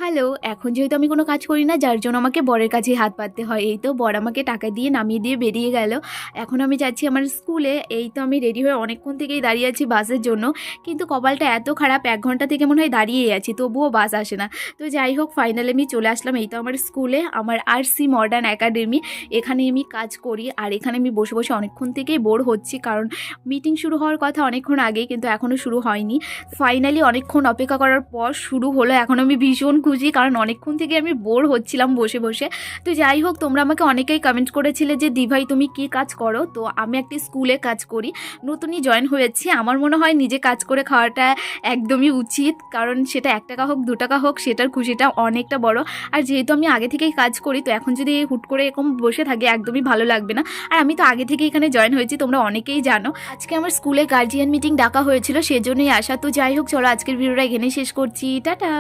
Hello, এখন যেহেতু আমি কোনো কাজ করি না যার জন্য আমাকে বরের কাছেই হাত পাততে হয়। এই তো বর আমাকে টাকা দিয়ে নামিয়ে দিয়ে বেরিয়ে গেল। এখন আমি যাচ্ছি আমার স্কুলে। এই তো আমি রেডি হয়ে অনেকক্ষণ থেকেই দাঁড়িয়ে আছি বাসের জন্য। কিন্তু কপালটা এত খারাপ ১ ঘন্টা থেকে মনে হয় দাঁড়িয়েই আছি, তবুও বাস আসে না। তো যাই হোক ফাইনালি আমি চলে আসলাম এই তো আমার স্কুলে, আমার আরসি মডার্ন একাডেমি। এখানে আমি কাজ করি আর এখানে আমি বসে, বসে অনেকক্ষণ থেকেই বোর হচ্ছি, কারণ মিটিং শুরু হওয়ার কথা অনেকক্ষণ আগেই, কিন্তু এখনও শুরু হয়নি। ফাইনালি অনেকক্ষণ অপেক্ষা করার পর শুরু হলো। এখন আমি ভীষণ খুশি, কারণ অনেকক্ষণ থেকে আমি বোর হচ্ছিলাম বসে বসে। তো যাই হোক, তোমরা আমাকে অনেকেই কমেন্ট করেছিলে যে দিভাই তুমি কি কাজ করো। তো আমি একটি স্কুলে কাজ করি, নতুনই জয়েন হয়েছি। আমার মনে হয় নিজে কাজ করে খাওয়াটা একদমই উচিত, কারণ সেটা ১ টাকা হোক ২ টাকা হোক সেটার খুশিটা অনেকটা বড়। আর যেহেতু আমি আগে থেকেই কাজ করি, তো এখন যদি হুট করে এরকম বসে থাকি একদমই ভালো লাগবে না। আর আমি তো আগে থেকেই এখানে জয়েন হয়েছি, তোমরা অনেকেই জানো। আজকে আমার স্কুলে গার্জিয়ান মিটিং ডাকা হয়েছিল, সেজন্যই আসা। তো যাই হোক, চলো আজকের ভিডিওটা এখানেই শেষ করছি। টাটা।